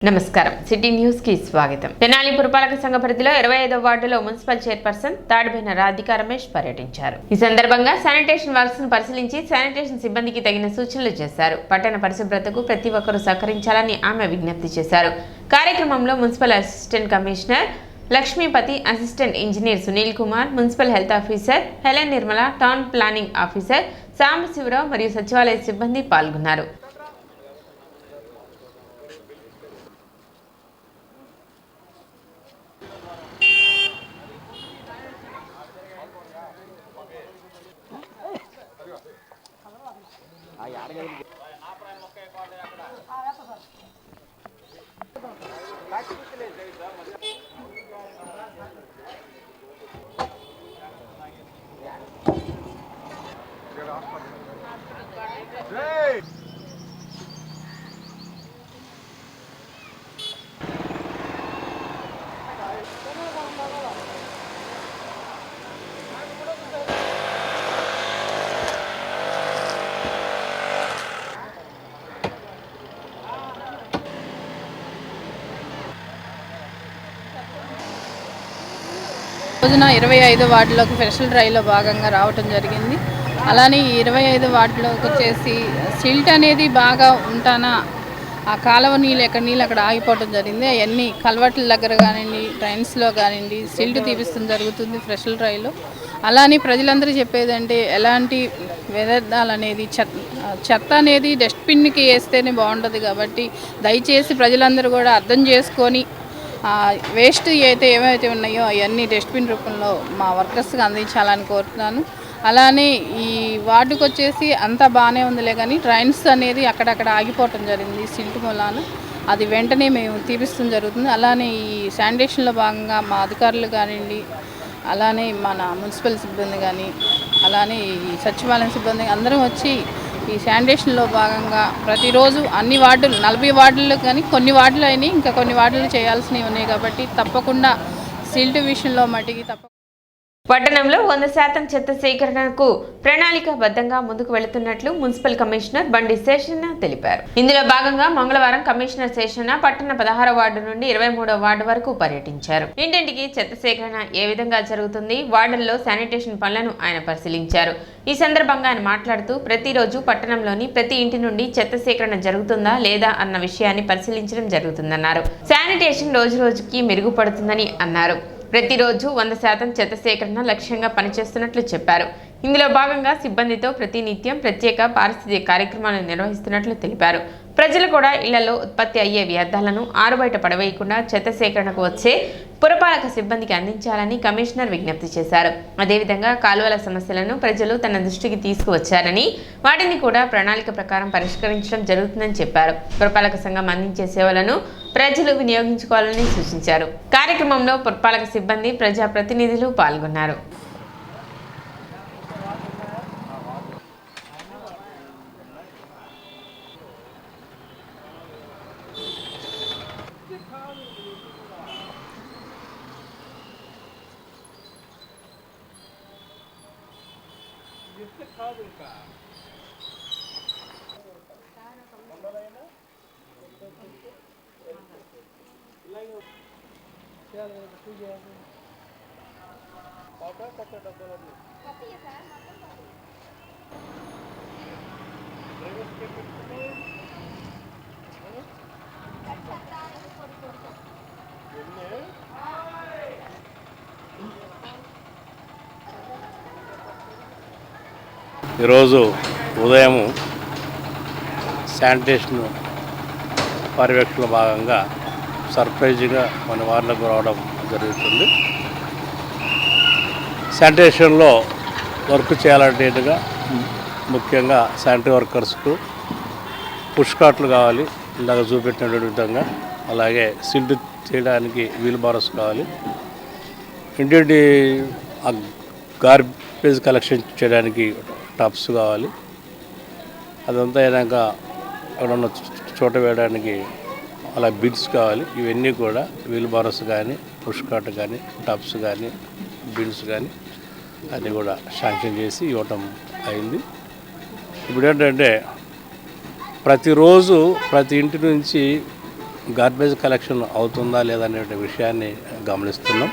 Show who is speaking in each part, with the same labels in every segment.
Speaker 1: నమస్కారం city news కి స్వాగతం. తెనాలి పురపాలక సంఘ పరిధిలో 25వ వార్డులో మున్సిపల్ చైర్పర్సన్ తాడిబోయిన రాధికా రమేష్ పర్యటించారు. ఈ సందర్భంగా శానిటేషన్ వర్క్స్ ను పరిశీలించి శానిటేషన్ సిబ్బందికి తగిన సూచనలు చేశారు. పట్టణ పరిశుభ్రతకు ప్రతి ఒక్కరూ సహకరించాలని ఆమె విజ్ఞప్తి చేశారు. కార్యక్రమంలో municipal assistant commissioner Lakshmipathi, assistant engineer Sunil Kumar, municipal health officer Helen Nirmala, town planning officer Sambasivarao మరియు సచివాలయ సిబ్బంది పాల్గొన్నారు.
Speaker 2: రోజున 25 వార్డులోకి స్పెషల్ డ్రైవ్లో భాగంగా రావటం జరిగింది. అలానే 25 వార్డులోకి వచ్చేసి సిల్ట్ అనేది బాగా ఉంటానా ఆ కాలువ నీళ్ళు అక్కడ ఆగిపోవడం జరిగింది. అవన్నీ కల్వర్ట్ల దగ్గర కానివ్వండి, ట్రైన్స్లో కానివ్వండి సిల్ట్ తీపిస్తూ జరుగుతుంది స్పెషల్ డ్రైవ్లో. అలానే ప్రజలందరూ చెప్పేదంటే ఎలాంటి వ్యర్థాలు అనేది చెత్త అనేది డస్ట్బిన్కి వేస్తేనే బాగుంటుంది. కాబట్టి దయచేసి ప్రజలందరూ కూడా అర్థం చేసుకొని వేస్ట్ ఏవైతే ఉన్నాయో అవన్నీ డస్ట్బిన్ రూపంలో మా వర్కర్స్కి అందించాలని కోరుతున్నాను. అలానే ఈ వార్డుకు వచ్చేసి అంతా బాగానే ఉందిలే, కానీ ట్రైన్స్ అనేది అక్కడక్కడ ఆగిపోవటం జరిగింది సిల్ట్ మూలాన. అది వెంటనే మేము తీపిస్తూ జరుగుతుంది. అలానే ఈ శానిటేషన్లో భాగంగా మా అధికారులు కానివ్వండి, అలానే మన మున్సిపల్ సిబ్బంది కానీ, అలానే ఈ సచివాలయం సిబ్బంది అందరం వచ్చి ఈ శానిటేషన్లో భాగంగా ప్రతిరోజు అన్ని వార్డులు 40 వార్డులు కానీ కొన్ని వార్డులు అయినాయి, ఇంకా కొన్ని వార్డులు చేయాల్సినవి ఉన్నాయి. కాబట్టి తప్పకుండా సిల్ట్ విషయంలో మట్టికి
Speaker 1: పట్టణంలో 100% చెత్త సేకరణకు ప్రణాళికాబద్ధంగా ముందుకు వెళుతున్నట్లు మున్సిపల్ కమిషనర్ బండి శేషన్న తెలిపారు. ఇందులో భాగంగా మంగళవారం కమిషనర్ శేషన్న పట్టణ 16వ వార్డు నుండి 23వ వార్డు వరకు పర్యటించారు. ఇంటింటికి చెత్త సేకరణ ఏ విధంగా జరుగుతుంది, వార్డుల్లో శానిటేషన్ పనులను ఆయన పరిశీలించారు. ఈ సందర్భంగా ఆయన మాట్లాడుతూ ప్రతిరోజు పట్టణంలోని ప్రతి ఇంటి నుండి చెత్త సేకరణ జరుగుతుందా లేదా అన్న విషయాన్ని పరిశీలించడం జరుగుతుందన్నారు. శానిటేషన్ రోజు రోజుకి మెరుగుపడుతుందని అన్నారు. ప్రతిరోజు 100% చెత్త సేకరణ లక్ష్యంగా పనిచేస్తున్నట్లు చెప్పారు. ఇందులో భాగంగా సిబ్బందితో ప్రతినిత్యం ప్రత్యేక పారిశుద్ధ్య కార్యక్రమాలను నిర్వహిస్తున్నట్లు తెలిపారు. ప్రజలు కూడా ఇళ్లలో ఉత్పత్తి అయ్యే వ్యర్థాలను ఆరుబయట పడవేయకుండా చెత్త సేకరణకు వచ్చే పురపాలక సిబ్బందికి అందించాలని కమిషనర్ విజ్ఞప్తి చేశారు. అదేవిధంగా కాలువల సమస్యలను ప్రజలు తన దృష్టికి తీసుకువచ్చారని వాటిని కూడా ప్రణాళిక ప్రకారం పరిష్కరించడం జరుగుతుందని చెప్పారు. పురపాలక సంఘం అందించే సేవలను ప్రజలు వినియోగించుకోవాలని సూచించారు. కార్యక్రమంలో పురపాలక సిబ్బంది, ప్రజాప్రతినిధులు పాల్గొన్నారు.
Speaker 3: ఈరోజు ఉదయం శానిటేషన్ పర్యవేక్షణలో భాగంగా సర్ప్రైజ్గా మన వార్డులకు రావడం జరుగుతుంది. శానిటేషన్లో వర్క్ చేయాలంటేగా ముఖ్యంగా శానిటరీ వర్కర్స్కు పుష్ కార్ట్లు కావాలి, ఇందాక చూపెట్టినటువంటి విధంగా. అలాగే సిల్ట్ చేయడానికి వీల్ బారస్ కావాలి, ఇంటి గార్బేజ్ కలెక్షన్ చేయడానికి టబ్స్ కావాలి. అదంతా అయినాక ఎక్కడన్నా చోట వేయడానికి అలా బిన్స్ కావాలి. ఇవన్నీ కూడా వీల్ బారస్ కానీ, పుష్ కార్ట్ కానీ, టబ్స్ కానీ, బిన్స్ కానీ అది కూడా శాంక్షన్ చేసి ఇవ్వటం అయింది. ఇప్పుడు ఏంటంటే ప్రతిరోజు ప్రతి ఇంటి నుంచి గార్బేజ్ కలెక్షన్ అవుతుందా లేదా అనే విషయాన్ని గమనిస్తున్నాం.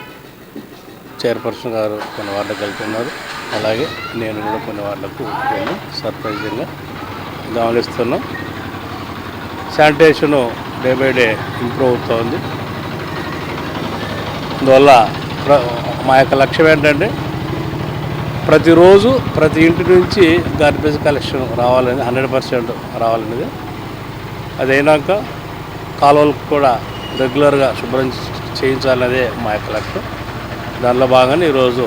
Speaker 3: చైర్పర్సన్ గారు కొన్ని వార్డులకు వెళ్తున్నారు, అలాగే నేను కూడా కొన్ని వార్డులకు వెళ్ళి సర్ప్రైజింగ్గా గమనిస్తున్నాం. Sanitation day by day improve అవుతోంది. అందువల్ల మా యొక్క లక్ష్యం ఏంటంటే ప్రతిరోజు ప్రతి ఇంటి నుంచి గార్బేజ్ కలెక్షన్ రావాలని 100% రావాలనేది. అదైనాక కాలువలకు కూడా రెగ్యులర్గా శుభ్రం చేయించాలనేదే మా యొక్క లక్ష్యం. దానిలో భాగంగా ఈరోజు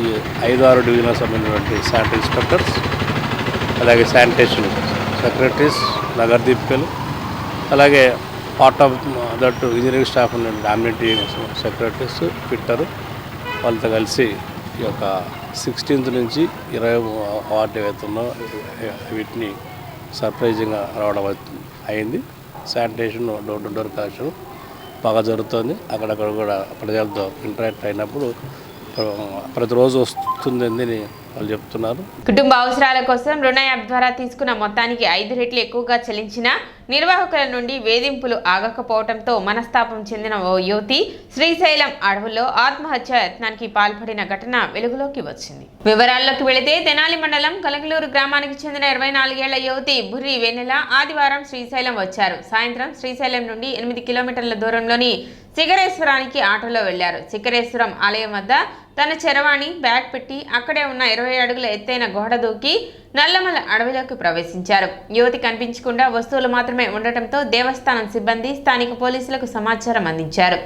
Speaker 3: ఈ 5-6 డివిజన్లకు సంబంధించినటువంటి శానిటరీ ఇన్స్పెక్టర్స్, అలాగే శానిటేషన్ సెక్రటరీస్, నగర దీపికలు, అలాగే part of that engineering staff ఉన్నటువంటి అమ్యూనిటీ సెక్రటరీస్, ఫిట్టరు వాళ్ళతో కలిసి ఈ యొక్క 16th నుంచి 20 వార్డు ఏవైతుందో వీటిని సర్ప్రైజింగ్గా రావడం అయింది. Sanitation door to door collection బాగా జరుగుతుంది. అక్కడక్కడ కూడా ప్రజలతో ఇంటరాక్ట్ అయినప్పుడు ప్రతిరోజు వస్తుందని వాళ్ళు చెప్తున్నారు.
Speaker 1: కుటుంబ అవసరాల కోసం రుణ యాప్ ద్వారా తీసుకున్న మొత్తానికి 5 రెట్లు ఎక్కువగా చెల్లించిన నిర్వాహకుల నుండి వేధింపులు ఆగకపోవడంతో మనస్తాపం చెందిన ఓ యువతి శ్రీశైలం అడవుల్లో ఆత్మహత్య యత్నానికి పాల్పడిన ఘటన వెలుగులోకి వచ్చింది. వివరాల్లోకి వెళితే తెనాలి మండలం కలగలూరు గ్రామానికి చెందిన 24 ఏళ్ల యువతి బుర్రి వెన్నెల ఆదివారం శ్రీశైలం వచ్చారు. సాయంత్రం శ్రీశైలం నుండి 8 కిలోమీటర్ల దూరంలోని శిఖరేశ్వరానికి ఆటోలో వెళ్లారు. శిఖరేశ్వరం ఆలయం వద్ద తన చరవాణి బ్యాగ్ పెట్టి అక్కడే ఉన్న 20 అడుగుల ఎత్తైన గోడ దూకి నల్లమల అడవిలోకి ప్రవేశించారు. యువతి కనిపించకుండా వస్తువులు మాత్రమే ఉండటంతో దేవస్థానం సిబ్బంది స్థానిక పోలీసులకు సమాచారం అందించారు.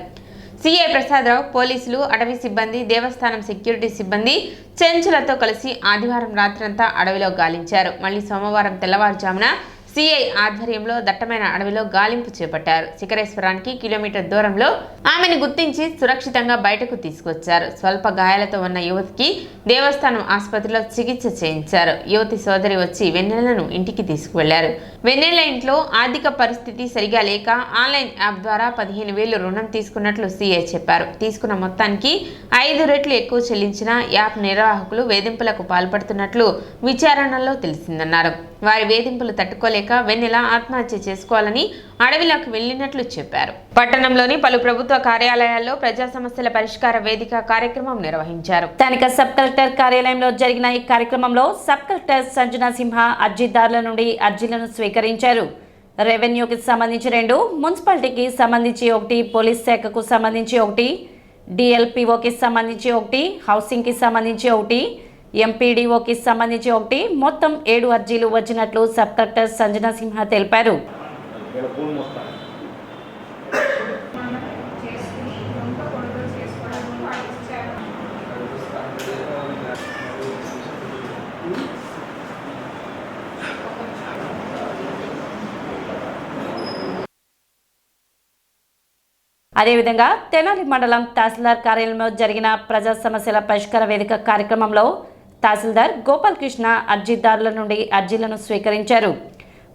Speaker 1: సిఐ ప్రసాదరావు, పోలీసులు, అటవీ సిబ్బంది, దేవస్థానం సెక్యూరిటీ సిబ్బంది చెంచులతో కలిసి ఆదివారం రాత్రంతా అడవిలో గాలించారు. మళ్లీ సోమవారం తెల్లవారుజామున సిఐ ఆధ్వర్యంలో దట్టమైన అడవిలో గాలింపు చేపట్టారు. శిఖరేశ్వరానికి కిలోమీటర్ దూరంలో ఆమెను గుర్తించి సురక్షితంగా బయటకు తీసుకొచ్చారు. స్వల్ప గాయాలతో ఉన్న యువతికి దేవస్థానం ఆసుపత్రిలో చికిత్స చేయించారు. యువతి సోదరి వచ్చి వెన్నెలను ఇంటికి తీసుకువెళ్లారు. వెన్నెల ఇంట్లో ఆర్థిక పరిస్థితి సరిగా లేక ఆన్లైన్ యాప్ ద్వారా 15,000 రుణం తీసుకున్నట్లు సిఐ చెప్పారు. తీసుకున్న మొత్తానికి 5 రెట్లు ఎక్కువ చెల్లించిన యాప్ నిర్వాహకులు వేధింపులకు పాల్పడుతున్నట్లు విచారణలో తెలిసిందన్నారు. వారి వేధింపులు తట్టుకోలేక వెన్నెల ఆత్మహత్య చేసుకోవాలని అడవిలోకి వెళ్లినట్లు చెప్పారు. పట్టణంలోని పలు ప్రభుత్వ కార్యాలయాల్లో ప్రజా సమస్యల పరిష్కార వేదిక కార్యక్రమం నిర్వహించారు.
Speaker 4: స్థానిక సబ్ కలెక్టర్ కార్యాలయంలో జరిగిన ఈ కార్యక్రమంలో సబ్ కలెక్టర్ సంజనా సింహ అర్జీదారుల నుండి అర్జీలను స్వీకరించారు. రెవెన్యూకి సంబంధించి 2, మున్సిపాలిటీకి సంబంధించి 1, పోలీస్ శాఖకు సంబంధించి 1, డిఎల్పిఓకి సంబంధించి 1, హౌసింగ్కి సంబంధించి 1, ఎంపీడీఓకి సంబంధించి 1, మొత్తం 7 అర్జీలు వచ్చినట్లు సబ్ కలెక్టర్ సంజనా సింహ తెలిపారు. అదేవిధంగా తెనాలి మండలం తహసీల్దార్ కార్యాలయంలో జరిగిన ప్రజా సమస్యల పరిష్కార వేదిక కార్యక్రమంలో తహసీల్దార్ గోపాలకృష్ణ అర్జీదారుల నుండి అర్జీలను స్వీకరించారు.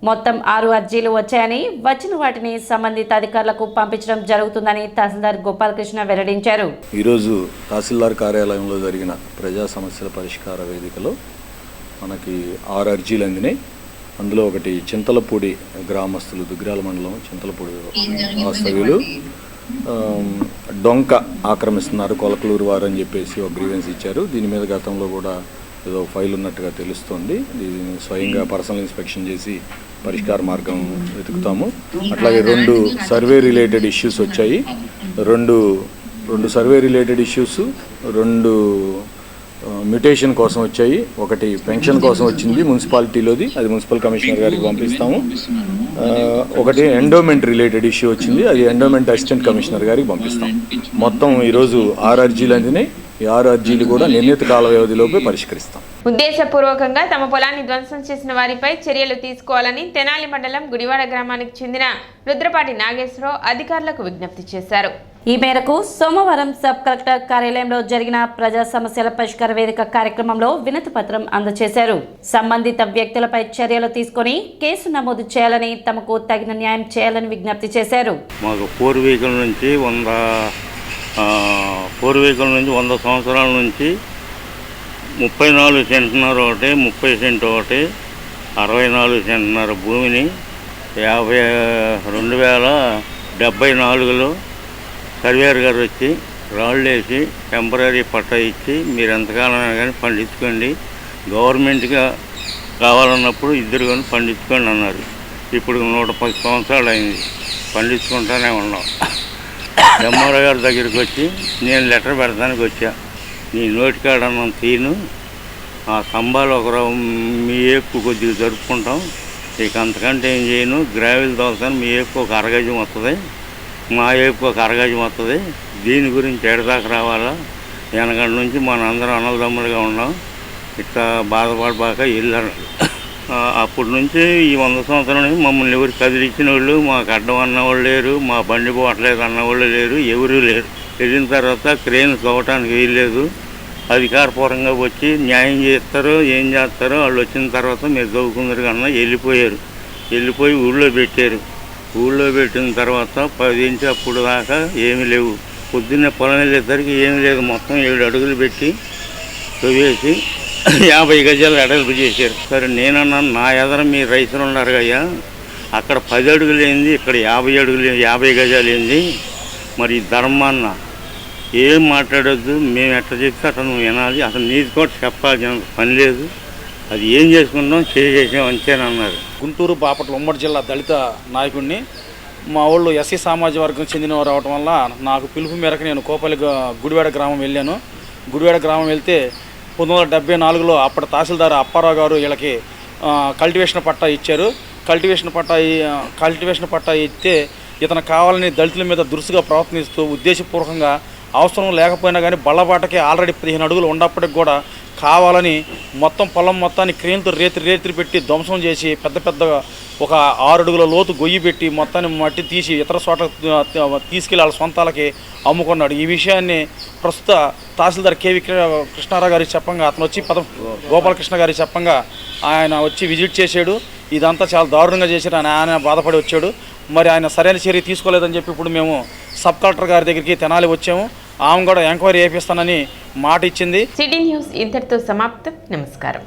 Speaker 4: మొత్తం 6 అర్జీలు వచ్చాయని వచ్చిన వాటిని సంబంధిత అధికారులకు పంపించడం జరుగుతుందని తహసీల్దార్ గోపాలకృష్ణ వెల్లడించారు.
Speaker 5: ఈరోజు తహసీల్దార్ కార్యాలయంలో జరిగిన ప్రజా సమస్యల పరిష్కార వేదికలో మనకి 6 అర్జీలు అందినాయి. అందులో ఒకటి చింతలపూడి గ్రామస్తులు, దుగ్గిరాల మండలం చింతలపూడి వాస్తవ్యులు డొంక ఆక్రమిస్తున్నారు కొలకలూరు వారు అని చెప్పేసి ఒక గ్రీవెన్స్ ఇచ్చారు. దీని మీద గతంలో కూడా ఏదో ఫైల్ ఉన్నట్టుగా తెలుస్తోంది. దీన్ని స్వయంగా పర్సనల్ ఇన్స్పెక్షన్ చేసి పరిష్కార మార్గం వెతుకుతాము. అట్లాగే 2 సర్వే రిలేటెడ్ ఇష్యూస్ వచ్చాయి. 2 సర్వే రిలేటెడ్ ఇష్యూస్, 2 మ్యూటేషన్ కోసం వచ్చాయి. ఒకటి పెన్షన్ కోసం వచ్చింది మున్సిపాలిటీలోది, అది మున్సిపల్ కమిషనర్ గారికి పంపిస్తాము. ఒకటి ఎండోమెంట్ రిలేటెడ్ ఇష్యూ వచ్చింది, అది ఎండోమెంట్ అసిస్టెంట్ కమిషనర్ గారికి పంపిస్తాం. మొత్తం ఈరోజు 6 అర్జీలు అందినాయి. ఈ 6 అర్జీలు కూడా నిర్ణీత కాల వ్యవధిలోపే పరిష్కరిస్తాం.
Speaker 1: ఉద్దేశపూర్వకంగా తమ పొలాన్ని ధ్వంసం చేసిన వారిపై చర్యలు తీసుకోవాలని తెనాలి మండలం గుడివాడ గ్రామానికి చెందిన రుద్రపాటి నాగేశ్వరరావు అధికారులకు విజ్ఞప్తి చేశారు.
Speaker 4: ఈ మేరకు సోమవారం సబ్ కలెక్టర్ కార్యాలయంలో జరిగిన ప్రజా సమస్యల పరిష్కార వేదిక కార్యక్రమంలో వినతి పత్రం అందజేశారు. సంబంధిత వ్యక్తులపై చర్యలు తీసుకొని కేసు నమోదు చేయాలని, తమకు తగిన న్యాయం చేయాలని విజ్ఞప్తి చేశారు.
Speaker 6: మాకు పూర్వీకుల నుంచి 100 సంవత్సరాల నుంచి 34 సెంటున్నర ఒకటి, 30 సెంటు ఒకటి, 64 సెంటున్నర భూమిని 2020 74లో సర్వేర్ గారు వచ్చి రాళ్ళు వేసి టెంపరీ పట్టా ఇచ్చి మీరు ఎంతకాలం కానీ పండించుకోండి, గవర్నమెంట్గా కావాలన్నప్పుడు ఇద్దరు కానీ పండించుకోండి అన్నారు. ఇప్పుడు 110 సంవత్సరాలు అయింది, పండించుకుంటానే ఉన్నాం. ఎంఆర్ఓ గారి దగ్గరికి వచ్చి నేను లెటర్ పెడతానికి వచ్చా, నీ నోటికాడన్నం తీను, ఆ స్తంభాలు మీ ఏపు కొద్దిగా జరుపుకుంటాం, ఇక అంతకంటే ఏం చేయను, గ్రావెల్ దోస్తాను, మీ ఏపు ఒక అరగజం వస్తుంది, మా ఏపు ఒక అరగజం వస్తుంది, దీని గురించి ఎడదాకా రావాలా, వెనకటి నుంచి మన అందరం అన్నదమ్ములుగా ఉన్నాం, ఇట్లా బాధపడబాక వెళ్ళారు. అప్పటి నుంచి ఈ 100 సంవత్సరాల నుంచి మమ్మల్ని ఎవరు కదిలించిన వాళ్ళు, మాకు అడ్డం అన్నవాళ్ళు లేరు, మా బండి పోవట్లేదు అన్నవాళ్ళు లేరు, ఎవరూ లేరు. వెళ్ళిన తర్వాత క్రేన్ తవ్వటానికి వీల్లేదు, అధికారపూర్వంగా వచ్చి న్యాయం చేస్తారో ఏం చేస్తారో వాళ్ళు వచ్చిన తర్వాత మీరు చదువుకుందరు కన్నా వెళ్ళిపోయి ఊళ్ళో పెట్టారు. ఊళ్ళో పెట్టిన తర్వాత 10 నుంచి అప్పుడు దాకా ఏమీ లేవు. పొద్దున్నే పొలం వెళ్ళేసరికి ఏమీ లేదు, మొత్తం 7 అడుగులు పెట్టి తవ్వేసి 50 గజాలు అడగలు చేశారు. సరే నేనన్నాను, నా ఎదర మీ రైతులు ఉన్నారు అయ్యా, అక్కడ 10 అడుగులు ఏంది, ఇక్కడ 50 గజాలు ఏంది, మరి ధర్మాన్న ఏం మాట్లాడొద్దు, మేము ఎట్లా చెప్తే అట్లా నువ్వు వినాలి, అసలు నీది కూడా చెప్పాల్సిన పని లేదు, అది ఏం చేసుకుంటాం చేసాం అంతేనన్నారు.
Speaker 7: గుంటూరు బాపట్ల ఉమ్మడి జిల్లా దళిత నాయకుడిని. మా వాళ్ళు ఎస్సీ సామాజిక వర్గం చెందినవారు రావటం వల్ల నాకు పిలుపు మేరకు నేను కోపల్లి గుడివాడ గ్రామం వెళ్ళాను. గుడివాడ గ్రామం వెళ్తే 1974లో అప్పటి తహసీల్దార్ అప్పారావు గారు వీళ్ళకి కల్టివేషన్ పట్టా ఇచ్చారు. కల్టివేషన్ పట్టా ఇస్తే ఇతను కావాలని దళితుల మీద దురుసుగా ప్రవర్తిస్తూ ఉద్దేశపూర్వకంగా అవసరం లేకపోయినా కానీ బళ్ళబాటకి ఆల్రెడీ 15 అడుగులు ఉన్నప్పటికి కూడా కావాలని మొత్తం పొలం మొత్తాన్ని క్రేన్తో రేతిరి పెట్టి ధ్వంసం చేసి పెద్దగా ఒక 6 అడుగుల లోతు గొయ్యి పెట్టి మొత్తాన్ని మట్టి తీసి ఇతర చోట తీసుకెళ్ళి వాళ్ళ సొంతాలకి అమ్ముకున్నాడు. ఈ విషయాన్ని ప్రస్తుత తహసీల్దార్ కేవి కృష్ణారావు గారికి చెప్పంగా అతను వచ్చి గోపాలకృష్ణ గారికి చెప్పంగా ఆయన వచ్చి విజిట్ చేశాడు. ఇదంతా చాలా దారుణంగా చేశాడు, ఆయన బాధపడి వచ్చాడు. మరి ఆయన సరైన చర్య తీసుకోలేదని చెప్పి ఇప్పుడు మేము సబ్ కలెక్టర్ గారి దగ్గరికి తెనాలి వచ్చాము. ఆమె కూడా ఎంక్వైరీ చేపిస్తానని మాట ఇచ్చింది.
Speaker 1: సిటీ న్యూస్ ఇంతటితో సమాప్తం. నమస్కారం.